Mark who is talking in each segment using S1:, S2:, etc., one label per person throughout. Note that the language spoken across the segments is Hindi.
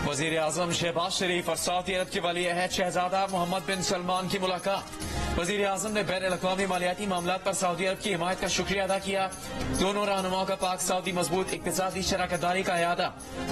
S1: वज़ीर आज़म शहबाज शरीफ और सऊदी अरब के वली अहद शहजादा मोहम्मद बिन सलमान की मुलाकात। वज़ीर आज़म ने बैन अल-अक़वामी मालियाती मामलात पर सऊदी अरब की हिमायत का शुक्रिया अदा किया। दोनों रहनुमाओं का पाक सऊदी मजबूत इक़्तिसादी शराकतदारी का यादा।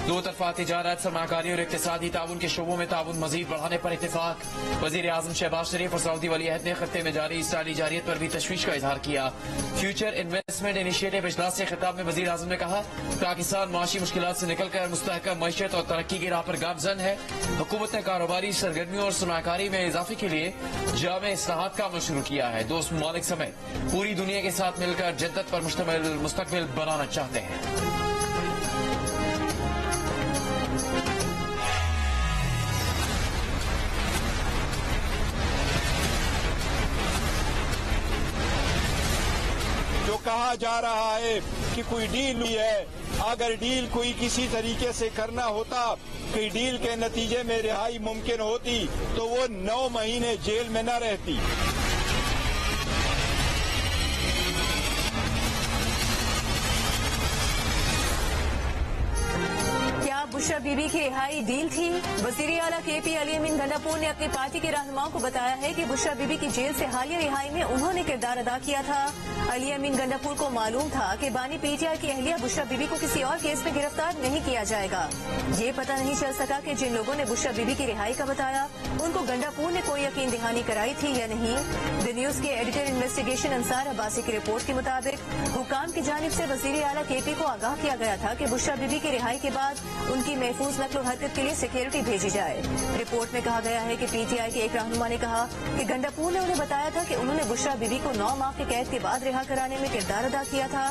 S1: दो तरफा तिजारत, सरमाकारी और इक़्तिसादी ताउन के शोबों में ताउन मजीद बढ़ाने पर इत्तेफाक। वज़ीर आज़म शहबाज शरीफ और सऊदी वली अहद ने खत्ते में जारी इसराइली जारियत पर भी तशवीश का इजहार किया। फ्यूचर इन्वेस्टमेंट इनिशिएटिव इजलास से खिताब में वज़ीर आज़म ने कहा, पाकिस्तान माशी मुश्किलात से निकलकर मुस्तहकम मईशत और तरक्की की राह पर गामजन है। हुकूमत ने कारोबारी सरगर्मियों और सरमाकारी में इजाफे के लिए जामे इस्लाहात का अमल शुरू किया है। दोस्त ममालिक समेत पूरी दुनिया के साथ मिलकर जद्दत पर मुश्तमिल मुस्तकबिल बनाना चाहते हैं।
S2: जो कहा जा रहा है कि कोई डील हुई है, अगर डील कोई किसी तरीके से करना होता कि डील के नतीजे में रिहाई मुमकिन होती तो वो 9 महीने जेल में न रहती।
S3: बुशरा बीबी की रिहाई डील थी। वज़ीर आला KP अली अमीन गंडापुर ने अपनी पार्टी के रहनुमाओं को बताया है कि बुशरा बीबी की जेल से हालिया रिहाई में उन्होंने किरदार अदा किया था। अली अमीन गंडापुर को मालूम था कि बानी PTI की अहलिया बुशरा बीबी को किसी और केस में गिरफ्तार नहीं किया जाएगा। ये पता नहीं चल सका कि जिन लोगों ने बुशरा बीबी की रिहाई का बताया उनको गंडापुर ने कोई यकीन दहानी कराई थी या नहीं। द न्यूज के एडिटर इन्वेस्टिगेशन अंसार अब्बासी की रिपोर्ट के मुताबिक हुकाम की जानिब से वज़ीर आला KP को आगाह किया गया था कि बुशरा बीबी की रिहाई के बाद उनकी महफूज नक्ल हरकत के लिए सिक्योरिटी भेजी जाए। रिपोर्ट में कहा गया है कि PTI के एक रहनुमा ने कहा कि गंडापुर ने उन्हें बताया था कि उन्होंने बुशरा बीबी को 9 माह के कैद के बाद रिहा कराने में किरदार अदा किया था,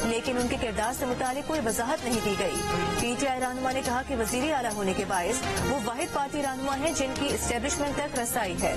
S3: लेकिन उनके किरदार से मुतालिक कोई वजाहत नहीं दी गई। PTI रहनुमा ने कहा कि वज़ीर आला होने के बायस वो वाहिद पार्टी रहनुमा है जिनकी एस्टेब्लिशमेंट तक रसाई है।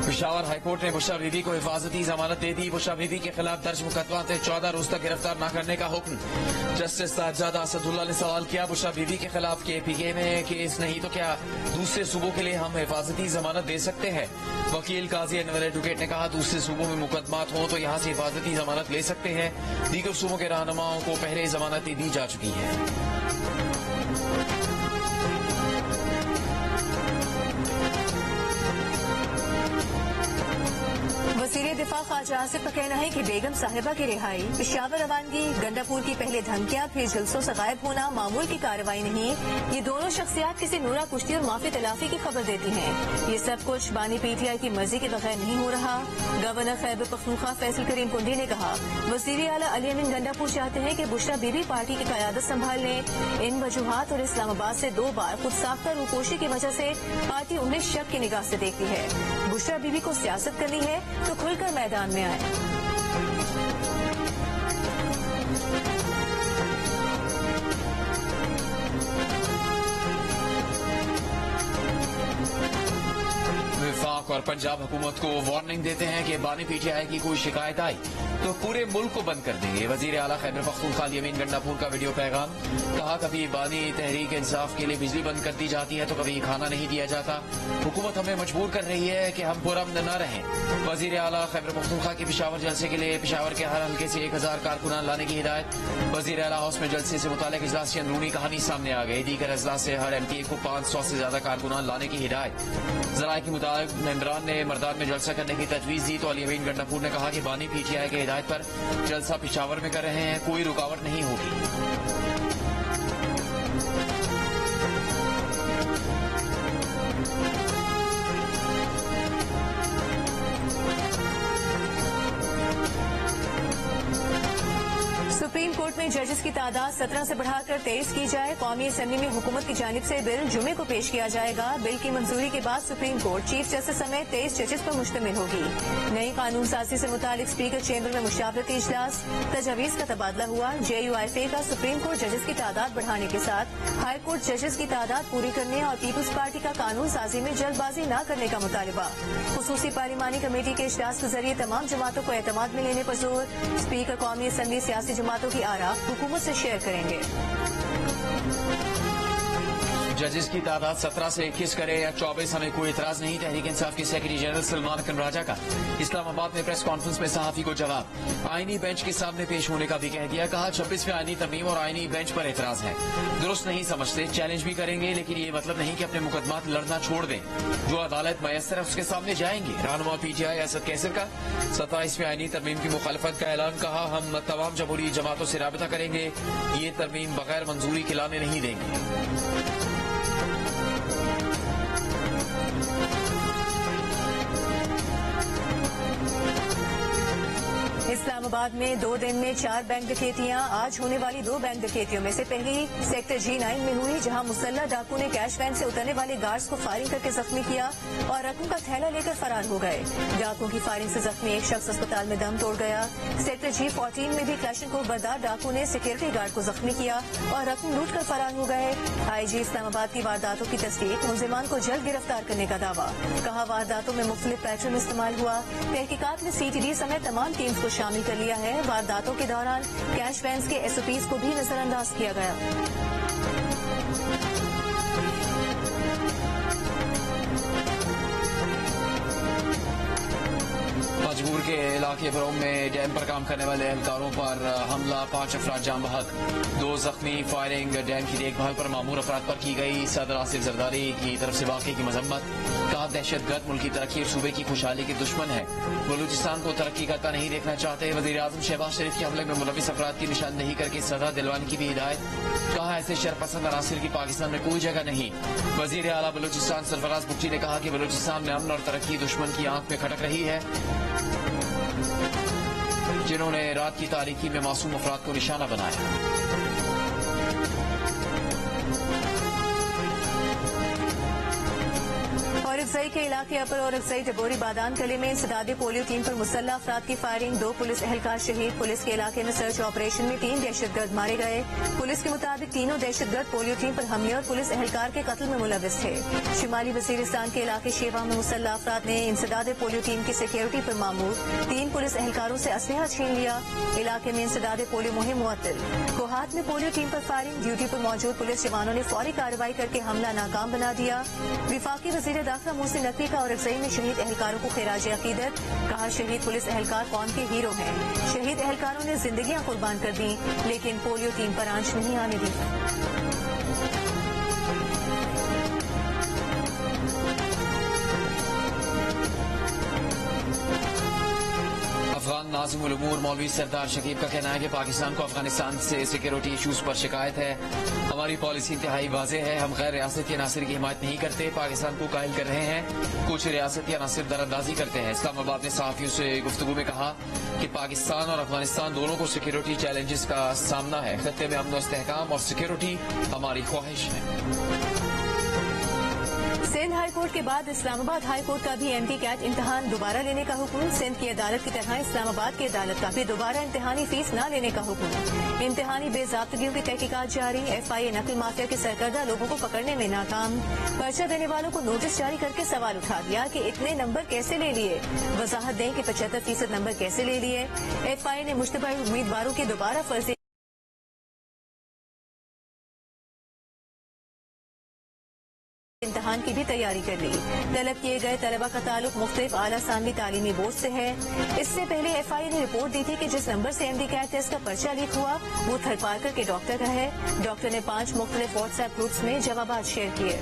S1: पेशावर हाईकोर्ट ने बुशरा बीबी को हिफाजती जमानत दे दी। बुशरा बीबी के खिलाफ दर्ज मुकदमा से 14 रोज तक गिरफ्तार न करने का हुक्म। जस्टिस साहिबजादा असदुल्ला ने सवाल किया, बुशरा बीबी के खिलाफ KPK में केस नहीं तो क्या दूसरे सूबों के लिए हम हिफाजती जमानत दे सकते हैं? वकील काजी अनवर एडवोकेट ने कहा, दूसरे सूबों में मुकदमात हो तो यहाँ से हिफाजती जमानत ले सकते हैं। दीगर सूबों के रहनुमाओं को पहले जमानत दी जा चुकी है।
S3: वज़ीर दिफा ख्वाजा आसिफ का कहना है कि बेगम साहिबा की रिहाई, पेशावर रवानगी, गंडापुर की पहले धमकियां फिर जलसों से गायब होना मामूल की कार्रवाई नहीं। ये दोनों शख्सियात किसी नूरा कुश्ती और माफी तलाफी की खबर देती हैं। ये सब कुछ बानी PTI की मर्जी के बगैर नहीं हो रहा। गवर्नर खैबर पख्तूनख्वा फैसल करीम कुंडी ने कहा, वज़ीर आला अली अमीन गंडापुर चाहते हैं कि बुशरा बीबी पार्टी की क़यादत संभाल लें। इन वजूहात और इस्लामाबाद से 2 बार खुद साख्ता रूपोशी की वजह से पार्टी उन्हें शक की निगाह से देखती है। बुशरा बीबी को सियासत करनी है तो खुलकर मैदान में आए।
S1: वफाक और पंजाब हुकूमत को वार्निंग देते हैं कि बानी PTI की कोई शिकायत आई तो पूरे मुल्क को बंद कर देंगे। वज़ीर आला खैबर पख्तूनख्वा अली अमीन गंडापुर का वीडियो पैगाम। कहा, कभी बानी तहरीक इंसाफ के लिए बिजली बंद कर दी जाती है तो कभी खाना नहीं दिया जाता। हुकूमत हमें मजबूर कर रही है कि हम पुरअमन न रहें। वज़ीर आला खैबर पख्तूनख्वा के पेशावर जलसे के लिए पेशावर के हर हल्के से 1000 कारकुनान लाने की हिदायत। वज़ीर आला हाउस में जलसे से मुताल्लिक़ इजलास की अंदरूनी कहानी सामने आ गई। दीगर इजलास से हर MTA को 500 से ज्यादा कारकुनान लाने की हिदायत। ज़राए के मुताबिक मेंबरान ने मर्दान में जलसा करने की तजवीज़ दी तो अली अमीन गंडापुर ने कहा कि बानी PTI के हिदायत पर जलसा पेशावर में कर रहे हैं, कोई रुकावट नहीं होगी।
S3: सुप्रीम कोर्ट कोर्ट में जजेस की तादाद 17 से बढ़ाकर 23 की जाए। कौमी असेंबली में हुकूमत की जानिब से बिल जुमे को पेश किया जाएगा। बिल की मंजूरी के बाद सुप्रीम कोर्ट चीफ जस्टिस समेत 23 जजेस पर मुश्तमिल होगी। नई कानून साजी से मुतालिक स्पीकर चेंबर में मुशावरती इजलास, तजावीज का तबादला हुआ। JUIFA का सुप्रीम कोर्ट जजेस की तादाद बढ़ाने के साथ हाई कोर्ट जजेस की तादाद पूरी करने और पीपल्स पार्टी का कानून साजी में जल्दबाजी न करने का मुतालिबा। खुसूसी पार्लिमानी कमेटी के इजलास के जरिए तमाम जमातों को एतमाद में लेने पर जोर। स्पीकर कौमी असेंबली सियासी जमातों की आरा हुकूमत से शेयर करेंगे।
S1: जजेस की तादाद 17 से 21 करे या 24, हमें कोई इतराज नहीं। तहरीक इंसाफ के सेक्रेटरी जनरल सलमान अकरम राजा का इस्लामाबाद में प्रेस कॉन्फ्रेंस में सहाफी को जवाब। आईनी बेंच के सामने पेश होने का भी कह दिया। कहा 26वें आईनी तरमीम और आईनी बेंच पर एतराज है, दुरुस्त नहीं समझते, चैलेंज भी करेंगे, लेकिन ये मतलब नहीं कि अपने मुकदमात लड़ना छोड़ दें। जो अदालत मयसर है उसके सामने जाएंगे। रहनुमा PTI असद कैसर का 27वें आईनी तरमीम की मुखालफत का ऐलान। कहा हम तमाम जमहूरी जमातों से राबिता करेंगे, ये तरमीम बगैर मंजूरी के लाने नहीं देंगे।
S3: इस्लामाबाद में 2 दिन में 4 बैंक डकैतियां। आज होने वाली 2 बैंक डकैतियों में से पहली सेक्टर G9 में हुई, जहां मुसल्ला डाकू ने कैश वैन से उतरने वाले गार्ड्स को फायरिंग करके जख्मी किया और रकम का थैला लेकर फरार हो गए। डाकू की फायरिंग से जख्मी एक शख्स अस्पताल में दम तोड़ गया। सेक्टर G14 में भी क्लैशनकोव बरदार डाकू ने सिक्योरिटी गार्ड को जख्मी किया और रकम लूट कर फरार हो गए। IG इस्लामाबाद की वारदातों की तस्दीक, मुलजिमान को जल्द गिरफ्तार करने का दावा। कहा वारदातों में मुख्तलिफ पैटर्न इस्तेमाल हुआ। तहकीकात में CTD समेत तमाम टीम्स को शामिल कर लिया है। वारदातों के दौरान कैश वैन्स के SOPs को भी नजरअंदाज किया गया।
S1: मजबूर के इलाके बरोम में डैम पर काम करने वाले एहलकारों पर हमला, 5 अफराद जाम बहक, 2 जख्मी। फायरिंग डैम की देखभाल पर मामूर अफराद पर की गई। सदर आसिफ जरदारी की तरफ से वाकई की मजम्मत। कहा दहशतगर्द मुल्क की तरक्की और सूबे की खुशहाली के दुश्मन है, बलूचिस्तान को तरक्की करता नहीं देखना चाहते। वजीर आजम शहबाज शरीफ के हमले में मुलविस अफराद की निशानदेही करके सजा दिलवाने की भी हिदायत। कहा ऐसे शरपसंद अनासिर की पाकिस्तान में कोई जगह नहीं। वजीर आला बलूचिस्तान सरफराज बुट्टी ने कहा कि बलूचिस्तान में अमन और तरक्की दुश्मन की आंख में खटक रही है, जिन्होंने रात की तारीकी में मासूम अफराद को निशाना बनाया।
S3: औरकजई के इलाके अपर औरकजई डबोरी बादान कले में इंसदादी पोलियो टीम पर मुसल्ला अफराद की फायरिंग, 2 पुलिस एहलकार शहीद। पुलिस के इलाके में सर्च ऑपरेशन में 3 दहशतगर्द मारे गए। पुलिस के मुताबिक तीनों दहशतगर्द पोलियो टीम पर हमले और पुलिस एहलकार के कत्ल में मुलविस थे। शिमाली वजीरिस्तान के इलाके शेवा में मुसल्ला अफराद ने इंसदादी पोलियो टीम की सिक्योरिटी पर मामूर 3 पुलिस एहलकारों से असलहा छीन लिया। इलाके में इंसदादी पोलियो मुहिम मुअत्तल। कोहात में पोलियो टीम पर फायरिंग, ड्यूटी पर मौजूद पुलिस जवानों ने फौरी कार्रवाई करके हमला नाकाम बना दिया। विफाकी वजीर दाखिला मोहसिन नकवी का औरकजई में शहीद एहलकारों को खिराज अकीदत। कहा शहीद पुलिस एहलकार कौम के हीरो हैं। शहीद एहलकारों ने जिंदगियां कुर्बान कर दी, लेकिन पोलियो टीम पर आंच नहीं आने दी।
S1: अफगान नाज़िम उल उमूर मौलवी सरदार शकीब का कहना है कि पाकिस्तान को अफगानिस्तान से सिक्योरिटी इशूज पर शिकायत है। हमारी पॉलिसी इंतहाई वाज़ेह है, हम गैर रियासती अनासिर की हिमायत नहीं करते, पाकिस्तान को कायल कर रहे हैं। कुछ रियासती अनासिर दरअंदाजी करते हैं। इस्लामाबाद ने सहाफियों से गुफ्तगू में कहा कि पाकिस्तान और अफगानिस्तान दोनों को सिक्योरिटी चैलेंजेस का सामना है। खत्ते में अमन और इस्तेहकाम और सिक्योरिटी हमारी ख्वाहिश है।
S3: सिंध हाई कोर्ट के बाद इस्लामाबाद हाई कोर्ट का भी MD कैट इम्तिहान दोबारा लेने का हुक्म। सिंध की अदालत की तरह इस्लामाबाद की अदालत का भी दोबारा इम्तिहानी फीस न लेने का हुक्म। इम्तिहानी बेजाब्तगियों की तहकीकात जारी। FIA नकल माफिया के सरकर्दा लोगों को पकड़ने में नाकाम। पर्चा देने वालों को नोटिस जारी करके सवाल उठा दिया कि इतने नंबर कैसे ले लिए। वजाहत दें कि 75% नंबर कैसे ले लिए। FIA ने मुश्तबा उम्मीदवारों के दोबारा फर्जी इम्तिहान की भी तैयारी कर ली। तलब किए गए तलबा का ताल्लुक मुख्तलिफ आला सानवी तालीमी बोर्ड से है। इससे पहले FIA ने रिपोर्ट दी थी कि जिस नंबर से MD कैट टेस्ट का पर्चा लीक हुआ वो थरपारकर के डॉक्टर का है। डॉक्टर ने 5 मुख्तलिफ व्हाट्सएप ग्रुप्स में जवाबात शेयर किए।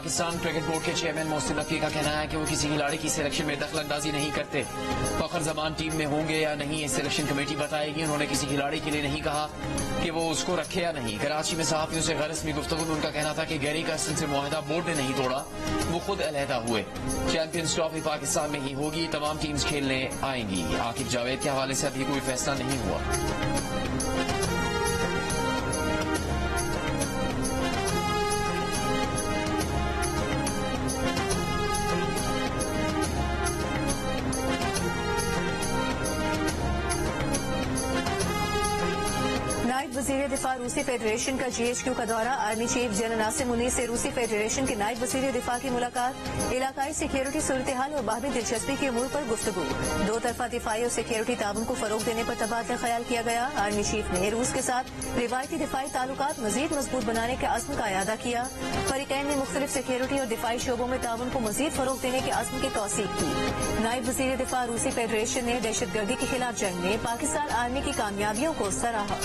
S1: पाकिस्तान क्रिकेट बोर्ड के चेयरमैन मोहसिन नकवी का कहना है कि वो किसी खिलाड़ी की सिलेक्शन में दखल अंदाजी नहीं करते। फखर जमान टीम में होंगे या नहीं, सिलेक्शन कमेटी बताएगी। उन्होंने किसी खिलाड़ी के लिए नहीं कहा कि वो उसको रखे या नहीं। कराची में सहाफियों से गैर-रस्मी गुफ्तगू में उनका कहना था कि गैरी कर्स्टन से मुआहदा बोर्ड ने नहीं तोड़ा, वो खुद अलहदा हुए। चैंपियंस ट्रॉफी पाकिस्तान में ही होगी, तमाम टीम्स खेलने आएंगी। आकिब जावेद के हवाले से अभी कोई फैसला नहीं हुआ।
S3: वज़ीर दिफा रूसी फेडरेशन का GHQ का दौरा। आर्मी चीफ जनरल नासिम मुनीर से रूसी फेडरेशन के नायब वज़ीर दिफा की मुलाकात। इलाकाई सिक्योरिटी सूरत हाल और बाहमी दिलचस्पी के अमूर पर गुफ्तगू। दो तरफा दिफाई और सिक्योरिटी ताउन को फरोग देने पर तबादला ख्याल किया गया। आर्मी चीफ ने रूस के साथ रिवायती दिफाई ताल्लुकात मजीद मजबूत बनाने के अज़्म का इयादा किया। फरीकैन ने मुख्तलिफ सिक्योरिटी और दिफाई शोबों में ताउन को मजीद फरोग देने के अज़्म की तौसीक की। नायब वज़ीर दिफा रूसी फेडरेशन ने दहशतगर्दी के खिलाफ जंग में पाकिस्तान आर्मी की कामयाबियों को सराहा।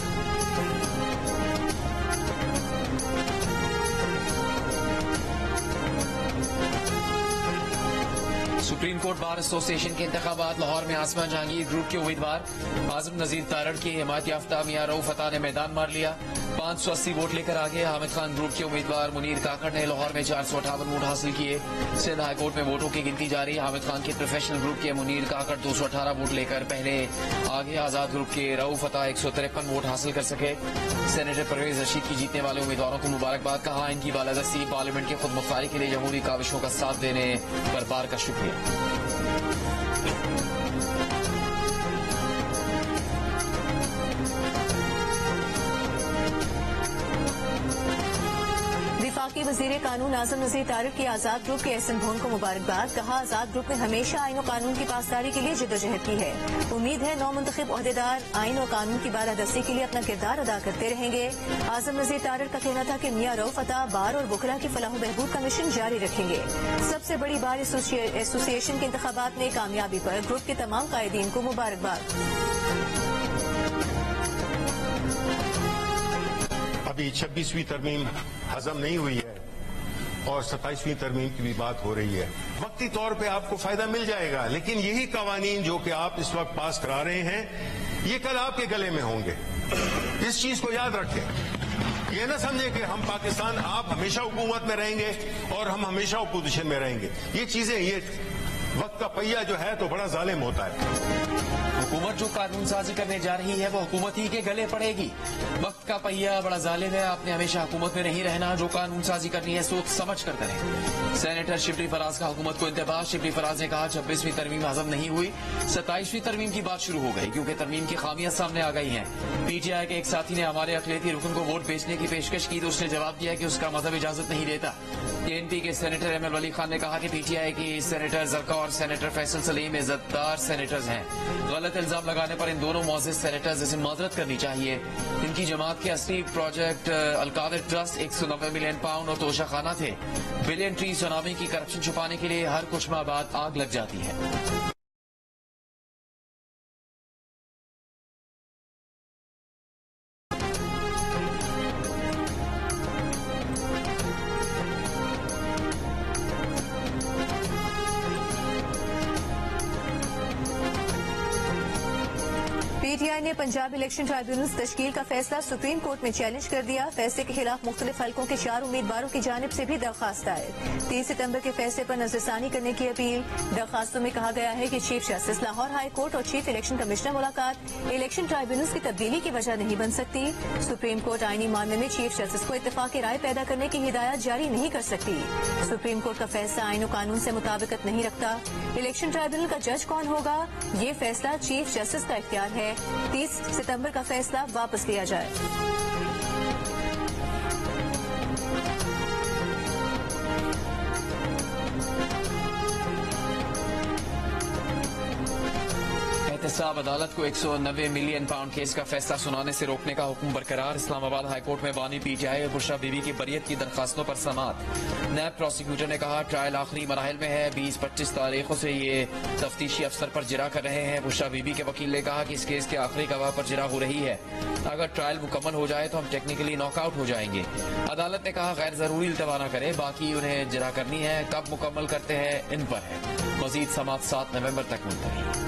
S1: सुप्रीम कोर्ट बार एसोसिएशन के इंतखाबात। लाहौर में आसमान जहांगीर ग्रुप के उम्मीदवार आजम नजीर तारड़ की हिमायत याफ्ता मियां रऊफ फतह ने मैदान मार लिया। 580 वोट लेकर आगे। हामिद खान ग्रुप के उम्मीदवार मुनीर काकड़ ने लाहौर में 458 वोट हासिल किए। सिंध हाईकोर्ट में वोटों की गिनती जारी। हामिद खान के प्रोफेशनल ग्रुप के मुनीर काकड़ 218 वोट लेकर पहले आगे। आजाद ग्रुप के रऊफ फतह 153 वोट हासिल कर सके। सेनेटर परवेज रशीद की जीतने वाले उम्मीदवारों को मुबारकबाद कहा। इनकी बालादस्ती पार्लियामेंट की खुद मुख्तारी के लिए जमहूरी काविशों का साथ देने पर बार का शुक्रिया।
S3: वफाकी वजीर कानून आजम नजीर तारड़ की आजाद ग्रुप के एहसन भोन को मुबारकबाद। कहा, आजाद ग्रुप ने हमेशा आईन और कानून की पासदारी के लिए जिद्दोजहद की है। उम्मीद है नौ मुंतखब ओहदेदार आईन और कानून की बालादस्ती के लिए अपना किरदार अदा करते रहेंगे। आजम नजीर तारड़ का कहना था कि मियां रऊफ फतह बार और वकला की फलाह बहबूद का मिशन जारी रखेंगे। सबसे बड़ी बार एसोसिएशन के इंतखाबात में कामयाबी पर ग्रुप के तमाम कायदीन को मुबारकबाद।
S4: अभी 26वीं तरमीम हजम नहीं हुई है और 27वीं तरमीम की भी बात हो रही है। वक्ती तौर पे आपको फायदा मिल जाएगा, लेकिन यही कवानीन जो कि आप इस वक्त पास करा रहे हैं, ये कल आपके गले में होंगे। इस चीज को याद रखें। ये ना समझे कि हम पाकिस्तान, आप हमेशा हुकूमत में रहेंगे और हम हमेशा अपोजिशन में रहेंगे। ये चीजें, ये वक्त का पहिया जो है तो बड़ा जालिम होता है।
S1: हुकूमत जो कानून साजी करने जा रही है वो हुकूमत ही के गले पड़ेगी। वक्त का पहिया बड़ा जालिम है। आपने हमेशा हुकूमत में नहीं रहना। जो कानून साजी करनी है सोच समझ कर करें। सेनेटर शिबली फराज का हुकूमत को इंतबाह। शिबली फराज ने कहा, 26वीं तरमीम हजम नहीं हुई, 27वीं तरमीम की बात शुरू हो गई क्योंकि तरमीम की खामियां सामने आ गई हैं। PTI के एक साथी ने हमारे अकलियती रुकन को वोट बेचने की पेशकश की तो उसने जवाब दिया कि उसका मजहब इजाजत नहीं देता। TNP के सेनेटर एमएल वली खान ने कहा कि PTI की सेनेटर जरका और सेनेटर फैसल सलीम इज्जतदार सेनेटर्स हैं। गलत इल्जाम लगाने पर इन दोनों मोअज़्ज़िज़ सेनेटर्स से माजरत करनी चाहिए। इनकी जमात के असली project Al-Qadir trust 190 million pound और तोशाखाना थे। बिलियन ट्री सुनामी की करप्शन छुपाने के लिए हर कुछ माह बाद आग लग जाती है।
S3: PTI ने पंजाब इलेक्शन ट्राइब्यूनल तश्कील का फैसला सुप्रीम कोर्ट में चैलेंज कर दिया। फैसले के खिलाफ मुख्तलिफ हलकों के 4 उम्मीदवारों की जानिब से भी दरखास्त आए। 30 सितंबर के फैसले पर नजरसानी करने की अपील। दरखास्तों में कहा गया है कि chief justice Lahore high court और चीफ इलेक्शन कमिश्नर मुलाकात इलेक्शन ट्राइब्यूनल की तब्दीली की वजह नहीं बन सकती। सुप्रीम कोर्ट आईनी मामले में चीफ जस्टिस को इत्तेफाक राय पैदा करने की हिदायत जारी नहीं कर सकती। सुप्रीम कोर्ट का फैसला आईन और कानून से मुताबिकत नहीं रखता। इलेक्शन ट्राइब्यूनल का जज कौन होगा, ये फैसला चीफ जस्टिस का इख्तियार है। 30 सितंबर का फैसला वापस लिया जाए।
S1: एहतसाब, अदालत को 190 मिलियन पाउंड केस का फैसला सुनाने से रोकने का हुक्म बरकरार। इस्लामाबाद हाईकोर्ट में बानी PTI और बुशरा बीबी की बरियत की दरखास्तों पर समाअत। नैब प्रोसिक्यूटर ने कहा ट्रायल आखिरी मराहिल में है, 20-25 तारीखों से ये तफ्तीशी अफसर पर जिरा कर रहे हैं। बुशरा बीबी के वकील ने कहा कि इस केस के आखिरी गवाह पर जिरा हो रही है, अगर ट्रायल मुकम्मल हो जाए तो हम टेक्निकली नॉकआउट हो जाएंगे। अदालत ने कहा गैर जरूरी इल्तवा न करें, बाकी उन्हें जिरा करनी है, कब मुकम्मल करते हैं इन पर है। मजीद समाअत 7 नवंबर तक मुलतवी।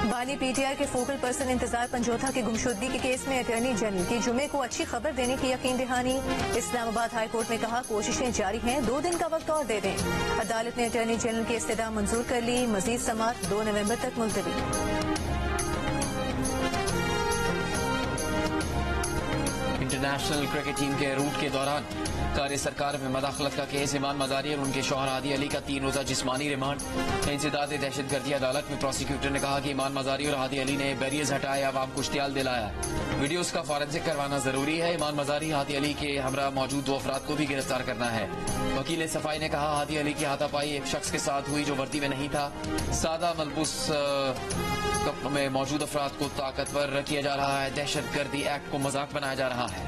S3: बानी PTI के फोकल पर्सन इंतजार पंजोथा की गुमशुदगी के केस में अटॉर्नी जनरल की जुमे को अच्छी खबर देने की यकीन दहानी। इस्लामाबाद हाई कोर्ट ने कहा कोशिशें जारी हैं, 2 दिन का वक्त और दे दें। अदालत ने अटॉर्नी जनरल की इस्तदा मंजूर कर ली। मजीद समाअत 2 नवंबर तक मुलतवी।
S1: इंटरनेशनल क्रिकेट टीम के रूट के दौरान कार्य सरकार में मदाखलत का केस, इमाम मजारी और उनके शौहर हादी अली का 3 रोजा जिस्मानी रिमांड। इंसदाद दहशतगर्दी अदालत में प्रोसिक्यूटर ने कहा कि इमाम मजारी और हादी अली ने बैरियर्स हटाए, आवाम को इश्तियाल दिलाया। वीडियोस का फॉरेंसिक करवाना जरूरी है। इमाम मजारी हादी अली के हमरा मौजूद 2 अफराद को भी गिरफ्तार करना है। वकील सफाई ने कहा हादी अली की हाथापाई एक शख्स के साथ हुई जो वर्दी में नहीं था। सादा मलबूस में मौजूद अफराद को ताकतवर किया जा रहा है। दहशतगर्दी एक्ट को मजाक बनाया जा रहा है।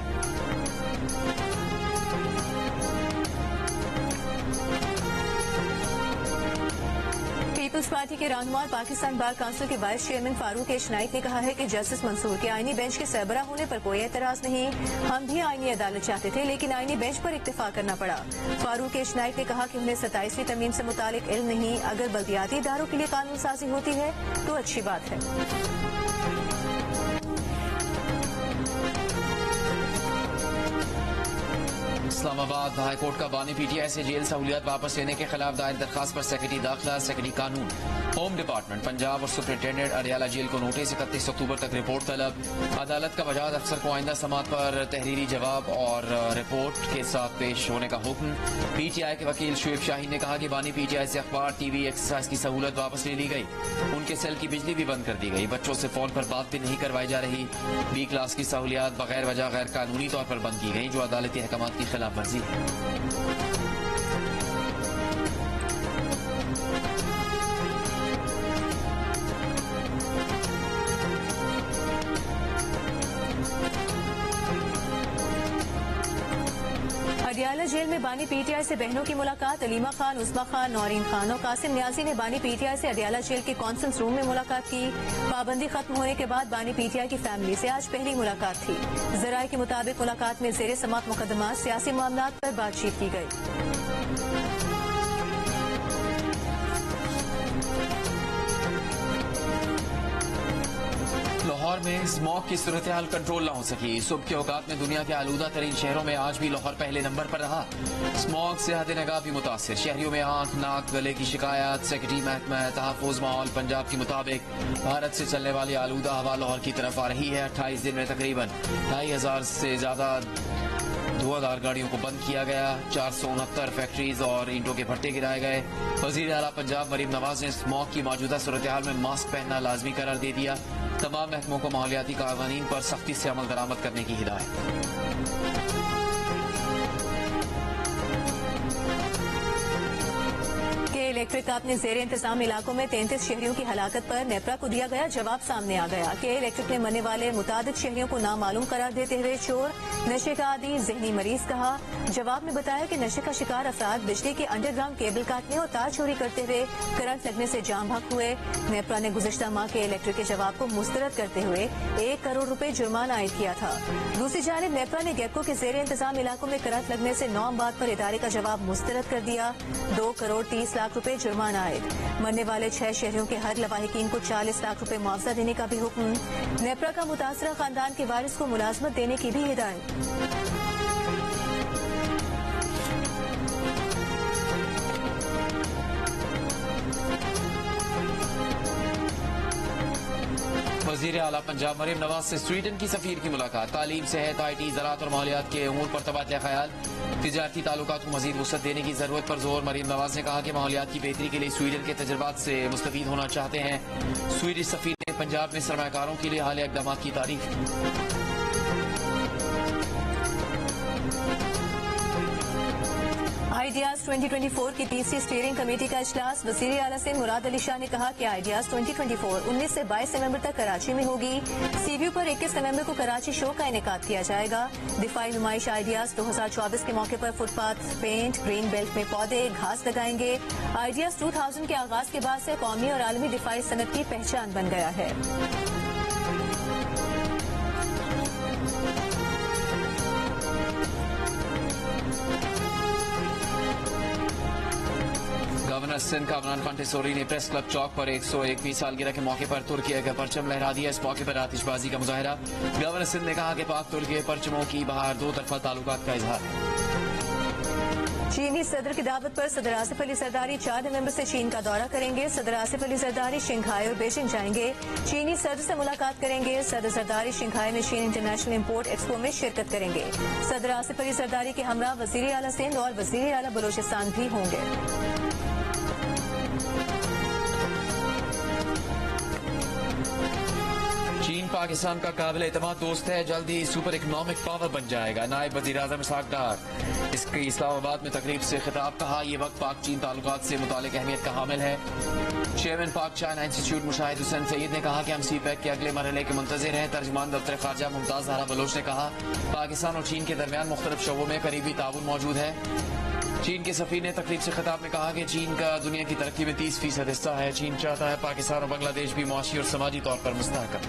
S3: पीपल्स पार्टी के रहनुमा पाकिस्तान बार काउंसिल के वाइस चेयरमैन फारूक नाइक ने कहा है कि जस्टिस मंसूर के आईनी बेंच के सरबरा होने पर कोई एतराज नहीं। हम भी आईनी अदालत चाहते थे, लेकिन आईनी बेंच पर इत्तेफाक करना पड़ा। फारूक नाइक ने कहा कि उन्हें 27वीं तरमीम से मुतालिक इल्म नहीं। अगर बल्दियाती इदारों के लिए कानून साजी होती है तो अच्छी बात है।
S1: इस्लामाबाद हाईकोर्ट का बानी PTI से जेल सहूलियत वापस लेने के खिलाफ दायर दरखास्त पर सेक्रेटरी दाखिला, सेक्रेटरी कानून, होम डिपार्टमेंट पंजाब और सुपरिटेंडेंट अडियाला जेल को नोटिस। 31 अक्टूबर तक रिपोर्ट तलब। अदालत का वजाहत अफसर को आइंदा समाअत पर तहरीरी जवाब और रिपोर्ट के साथ पेश होने का हुक्म। PTI के वकील शुएब शाहीन ने कहा कि बानी PTI से अखबार, TV, एक्सरसाइज की सहूलत वापस ले ली गई। उनके सेल की बिजली भी बंद कर दी गई। बच्चों से फोन पर बात भी नहीं करवाई जा रही। B क्लास की सहूलियात बगैर वजह गैर कानूनी तौर पर बंद की गई, जो अदालती अहकामात की खिलाफ वर्जी है।
S3: अडियाला जेल में बानी PTI से बहनों की मुलाकात। अलीमा खान, उस्मा खान, नौरीन खान और कासिम न्याजी ने बानी PTI से अडियाला जेल के कॉन्फ्रेंस रूम में मुलाकात की। पाबंदी खत्म होने के बाद बानी PTI की फैमिली से आज पहली मुलाकात थी। जराये के मुताबिक मुलाकात में ज़ेरे समात मुकदमा, सियासी मामलात पर बातचीत की गई।
S1: लाहौर में स्मॉग की सूरत हाल कंट्रोल न हो सकी। सुबह के औकात में दुनिया के आलूदा तरीन शहरों में आज भी लाहौर पहले नंबर पर रहा। स्मॉग से हद नगाह भी मुतासिर। शहरियों में आंख, नाक, गले की शिकायत। सेक्रेटरी महकमा तहफ़्फ़ुज़ माहौल पंजाब के मुताबिक भारत से चलने वाली आलूदा हवा लाहौर की तरफ आ रही है। 28 दिन में तकरीबन 2500 से ज्यादा धुआंधार गाड़ियों को बंद किया गया। 469 फैक्ट्रीज और ईंटों के भट्टे गिराए गए। वज़ीर आला पंजाब मरीम नवाज ने स्मॉग की मौजूदा सूरत हाल में मास्क पहनना लाजमी करार दे दिया। तमाम महकमों को माहौलियाती कानून पर सख्ती से अमल दरामद करने की हिदायत।
S3: इलेक्ट्रिक अपने जेरे इंतजाम इलाकों में 33 शहरियों की हलाकत पर नेपरा को दिया गया जवाब सामने आ गया। के इलेक्ट्रिक ने मरने वाले मुतादिद शहरियों को नामालूम करार देते हुए चोर, नशे का आदी, जहनी मरीज कहा। जवाब में बताया कि नशे का शिकार अफराद बिजली के अंडरग्राउंड केबल काटने और तार चोरी करते हुए करंट लगने से जाम भाग हुए। नेपरा ने गुज़िश्ता माह के इलेक्ट्रिक के जवाब को मुस्तरद करते हुए 1 करोड़ रुपए जुर्माना आयद किया था। दूसरी जानिब नेपरा ने गेको के जेरे इंतजाम इलाकों में करंट लगने से 9 बात पर इदारे का जवाब मुस्तरद कर दिया। 2 करोड़ 30 लाख रुपए जुर्माना आयद। मरने वाले 6 शहरियों के हर लवाहिकीन को 40 लाख रुपए मुआवजा देने का भी हुक्म। नेपरा का मुतासरा खानदान के वारिस को मुलाजमत देने की भी हिदायत।
S1: वज़ीर आला पंजाब मरीम नवाज से स्वीडन की सफीर की मुलाकात। तालीम, सेहत, IT, ज़राअत और माहौलियात के उमूर पर तबादला ख्याल। तिजारती ताल्लुकात को मजीद वुसअत देने की जरूरत पर जोर। मरीम नवाज ने कहा कि माहौलियात की बेहतरी के लिए स्वीडन के तजुर्बात से मुस्तफीद होना चाहते हैं। स्वीडिश सफीर ने पंजाब में सरमायाकारों के लिए हालिया इक़दाम की तारीफ।
S3: आइडियाज 2024 की तीसरी स्टीयरिंग कमेटी का इजलास। वजीर आला से मुराद अली शाह ने कहा कि आइडियाज 2024 19 से 22 नवंबर तक कराची में होगी। सीव्यू पर 21 नवंबर को कराची शो का इनेकाद किया जाएगा। दिफाई नुमाइश आइडियाज 2024 के मौके पर फुटपाथ, पेंट, ग्रीन बेल्ट में पौधे, घास लगाएंगे। आइडियाज 2000 के आगाज के बाद से कौमी और आलमी दिफाई सनत की पहचान बन गया है।
S1: गवर्नर सिंध कामरान फंटेसोरी ने प्रेस क्लब चौक पर 101वीं सालगिरह के मौके पर तुर्की का परचम लहरा दिया। इस मौके पर आतिशबाजी का मुजाहरा। गवर्नर सिंध ने कहा कि पाक तुर्की परचमों की बहार दो तरफा ताल्लुकात का इजहार है।
S3: चीनी सदर की दावत पर सदर आसिफ अली जरदारी 4 नवंबर से चीन का दौरा करेंगे। सदर आसिफ अली जरदारी शंघाई और बीजिंग जाएंगे। चीनी सदर से मुलाकात करेंगे। सदर जरदारी शंघाई में चीन इंटरनेशनल इंपोर्ट एक्सपो में शिरकत करेंगे। सदर आसिफ अली जरदारी के हमरा वजीर आला सिंध और वजीर आला बलोचिस्तान भी होंगे।
S1: चीन पाकिस्तान का काबिल एतमाद दोस्त है, जल्द ही सुपर इकोनॉमिक पावर बन जाएगा। नायब वजीर आजम इसहाक डार इसकी इस्लामाबाद में तकरीब से खिताब। कहा यह वक्त पाक चीन ताल्लुकात से मुतालिक अहमियत का हामिल है। चेयरमैन पाक चाइना इंस्टीट्यूट मुशाहिद हुसैन सईद ने कहा कि हम CPEC के अगले मरहले के मुंतजिर हैं। तर्जमान दफ्तर खारजा मुमताज जहरा बलोच ने कहा पाकिस्तान और चीन के दरमियान मुख्तलिफ शोबों में करीबी ताउन मौजूद है। चीन के सफीर ने तकरीब से खिताब में कहा कि चीन का दुनिया की तरक्की में 30% हिस्सा है। चीन चाहता है पाकिस्तान और बांग्लादेश भी मुआशी और समाजी तौर पर मुस्तहकम।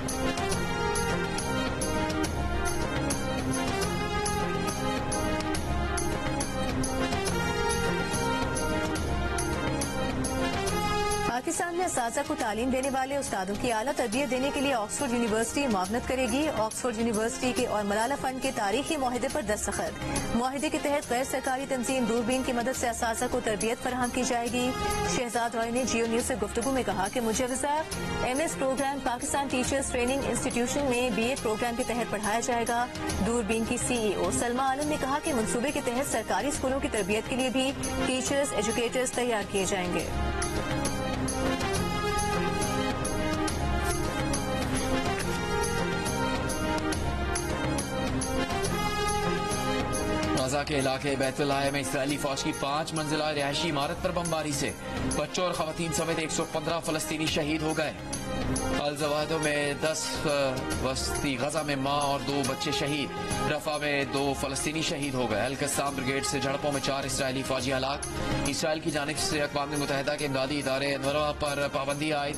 S3: पाकिस्तान में असातिज़ा को तालीम देने वाले उस्तादों की आला तरबियत देने के लिए ऑक्सफोर्ड यूनिवर्सिटी मुआवनत करेगी। ऑक्सफोर्ड यूनिवर्सिटी के और मलाला फंड के तारीखी मुआहदे पर दस्तखत। मुआहदे के तहत गैर सरकारी तंजीम दूरबीन की मदद से असातिज़ा को तरबियत फराहम की जाएगी। शहजाद रॉय ने जियो न्यूज से गुफ्तगू में कहा कि मुजव्वज़ा MS program Pakistan teachers training institution में BEd प्रोग्राम के तहत पढ़ाया जाएगा। दूरबीन की CEO सलमा आलम ने कहा कि मनसूबे के तहत सरकारी स्कूलों की तरबियत के लिए भी टीचर्स एजुकेटर्स तैयार किए जाएंगे।
S1: गाजा के इलाके बैतुल्लाह में इसराइली फौज की 5 मंजिला रिहायशी इमारत पर बमबारी से बच्चों और खवातीन समेत 115 फलस्तीनी शहीद हो गए। अल-जवाहिदो में 10 वस्ती गजा में माँ और 2 बच्चे शहीद। रफा में 2 फलस्तीनी शहीद हो गए। अल-कस्साम ब्रिगेड से झड़पों में 4 इसराइली फौजी हलाक। इसराइल की जानिब से अक़वाम मुत्तहिदा के इमदादी इदारे अनवरा पर पाबंदी आयद।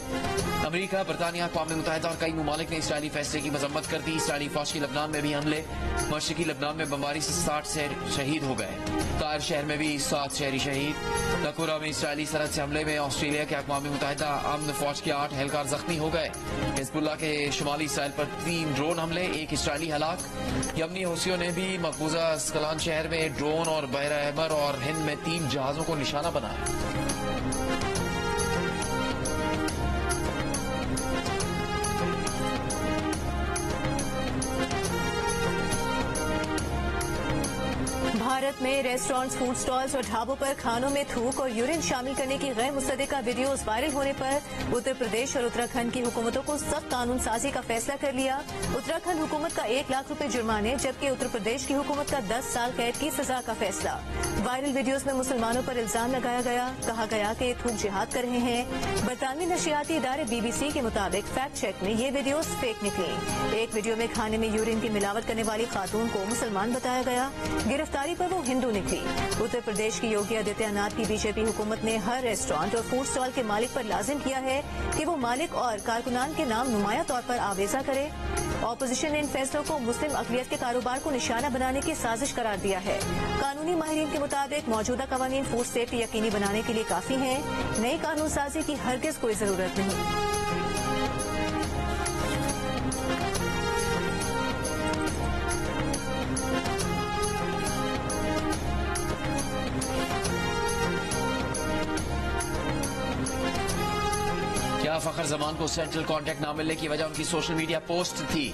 S1: अमरीका, बरतानिया, अक़वाम मुत्तहिदा और कई ममालिक ने इसराइली फैसले की मजम्मत कर दी। इसराइली फौज की लबनान में भी हमले। मशरिकी लबनान में बमबारी से 60 शहीद हो गए। तार शहर में भी 7 शहरी शहीद। लकुरा में इसराइली सरहद से हमले में ऑस्ट्रेलिया के अक़वाम मुत्तहिदा अमन फौज के 8 एहलकार जख्मी हो गए। हिजबुल्लाह के शुमाली इसराइल पर 3 ड्रोन हमले, 1 इसराइली हलाक। यमनी हौसियों ने भी मकबूजा अस्कलान शहर में ड्रोन और बहर अहमर और हिंद में 3 जहाजों को निशाना बनाया।
S3: भारत में रेस्टोरेंट्स, फूड स्टॉल्स और ढाबों पर खानों में थूक और यूरिन शामिल करने की गैर मुसद्दिका वीडियोस वायरल होने पर उत्तर प्रदेश और उत्तराखंड की हुकूमतों को सख्त कानून साजी का फैसला कर लिया। उत्तराखंड हुकूमत का 1 लाख रुपए जुर्माने, जबकि उत्तर प्रदेश की हुकूमत का 10 साल कैद की सजा का फैसला। वायरल वीडियोस में मुसलमानों पर इल्जाम लगाया गया। कहा गया कि ये थूक जिहाद कर रहे हैं। बरतानवी नशियाती इदारे BBC के मुताबिक फैक्ट चेक में ये वीडियोस फेक निकली। एक वीडियो में खाने में यूरिन की मिलावट करने वाली खातून को मुसलमान बताया गया। गिरफ्तारी पर वो हिंदू निकली। उत्तर प्रदेश की योगी आदित्यनाथ की बीजेपी हुकूमत ने हर रेस्टोरेंट और फूड स्टॉल के मालिक पर लाजिम किया है कि वो मालिक और कारकुनान के नाम नुमाया तौर पर आवेजा करे। ऑपोजिशन ने इन फैसलों को मुस्लिम अक़लियत के कारोबार को निशाना बनाने की साजिश करार दिया है। कानूनी माहिरीन के मुताबिक मौजूदा कवानीन फूड सेफ्टी यकीनी बनाने के लिए काफी हैं। नई कानून साजी की हरगिज कोई जरूरत नहीं।
S1: फखर जमान को सेंट्रल कॉन्टैक्ट न मिलने की वजह उनकी सोशल मीडिया पोस्ट थी।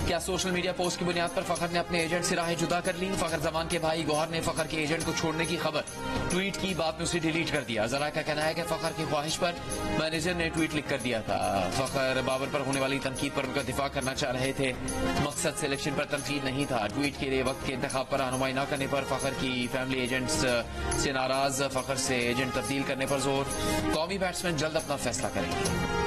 S1: क्या सोशल मीडिया पोस्ट की बुनियाद पर फखर ने अपने एजेंट से राहें जुदा कर ली? फखर जमान के भाई गौहर ने फखर के एजेंट को छोड़ने की खबर ट्वीट की, बाद में उसे डिलीट कर दिया। जरा का कहना है कि फखर की ख्वाहिश पर मैनेजर ने ट्वीट लिख कर दिया था। फखर बाबर पर होने वाली तनकीद पर उनका दिफा करना चाह रहे थे, मकसद सिलेक्शन पर तनकीद नहीं था। ट्वीट के लिए वक्त के इंतखाब पर रहनुमाई न करने पर फखर की फैमिली एजेंट्स से नाराज, फखर से एजेंट तब्दील करने पर जोर। कौमी बैट्समैन जल्द अपना फैसला करेंगे।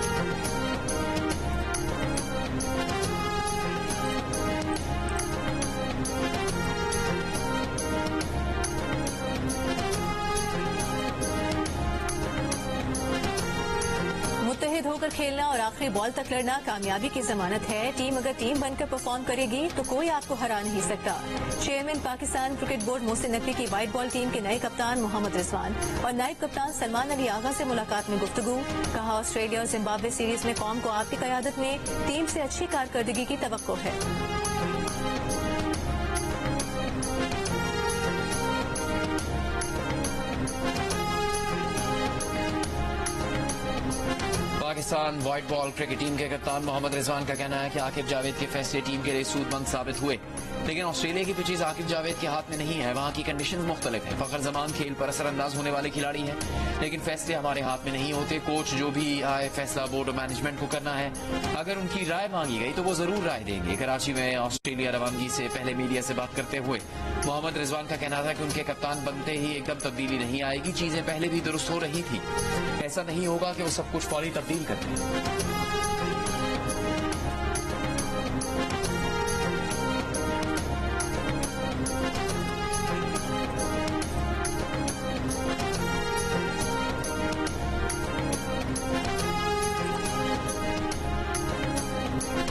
S3: मुत्तहिद होकर खेलना और आखिरी बॉल तक लड़ना कामयाबी की जमानत है। टीम अगर टीम बनकर परफॉर्म करेगी तो कोई आपको हरा नहीं सकता। Chairman Pakistan cricket board Mohsin Naqvi की व्हाइट बॉल टीम के नए कप्तान मोहम्मद रिजवान और नायब कप्तान सलमान अली आगा से मुलाकात में गुफ्तगू। कहा, ऑस्ट्रेलिया और जिम्बाब्वे सीरीज में कौम को आपकी क़यादत में टीम से अच्छी कारकर्दगी की तवक्को है।
S1: Pakistan white ball cricket team के कप्तान मोहम्मद रिजवान का कहना है कि आकिब जावेद के फैसले टीम के लिए सूदमंद साबित हुए, लेकिन ऑस्ट्रेलिया की पिचेज आकिब जावेद के हाथ में नहीं है। वहां की कंडीशंस मुख्तलिफ है। फखर जमान खेल पर असरअंदाज होने वाले खिलाड़ी हैं, लेकिन फैसले हमारे हाथ में नहीं होते। कोच जो भी आए फैसला बोर्ड और मैनेजमेंट को करना है। अगर उनकी राय मांगी गई तो वो जरूर राय देंगे। कराची में ऑस्ट्रेलिया रवानगी से पहले मीडिया से बात करते हुए मोहम्मद रिजवान का कहना था कि उनके कप्तान बनते ही एकदम तब्दीली नहीं आएगी, चीजें पहले भी दुरुस्त हो रही थी। ऐसा नहीं होगा कि वो सब कुछ फौरी तब्दील कर दें।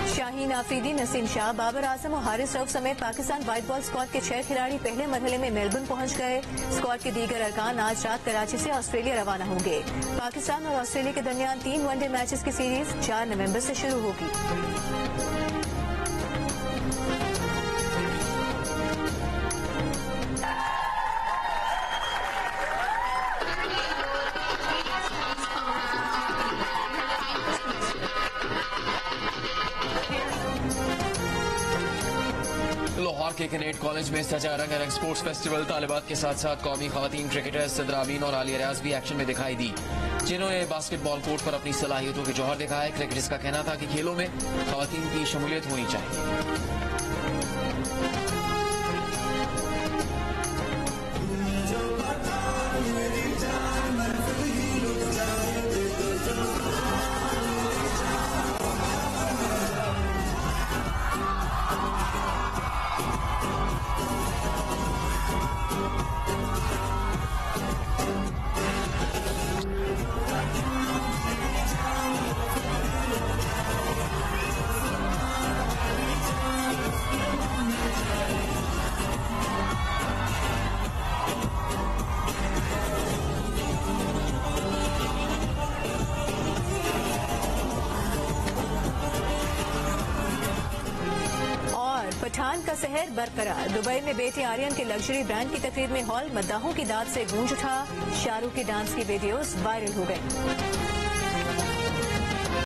S3: शाहीन आफरीदी, नसीम शाह, बाबर आजम और हारिस रऊफ समेत पाकिस्तान व्हाइट बॉल स्क्वाड के 6 खिलाड़ी पहले मरहले में मेलबर्न पहुंच गए। स्क्वाड के दीगर अरकान आज रात कराची से ऑस्ट्रेलिया रवाना होंगे। पाकिस्तान और ऑस्ट्रेलिया के दरमियान 3 वनडे मैचेस की सीरीज 4 नवंबर से शुरू होगी।
S1: लाहौर के कैनेट कॉलेज में सजा रंगारंग स्पोर्ट्स फेस्टिवल, तालिबात के साथ साथ कौमी खवातीन क्रिकेटर्स सदरा अमीन और आलिया रियाज भी एक्शन में दिखाई दी, जिन्होंने बास्केटबॉल कोर्ट पर अपनी सलाहियतों के जौहर दिखाए। क्रिकेटर्स का कहना था कि खेलों में खवातीन की शमूलियत होनी चाहिए।
S3: पठान का सहर बरकरार। दुबई में बेटे आर्यन के लग्जरी ब्रांड की तकरीर में हॉल मद्दाहों की दाद से गूंज उठा। शाहरुख के डांस की वीडियोस वायरल हो गई।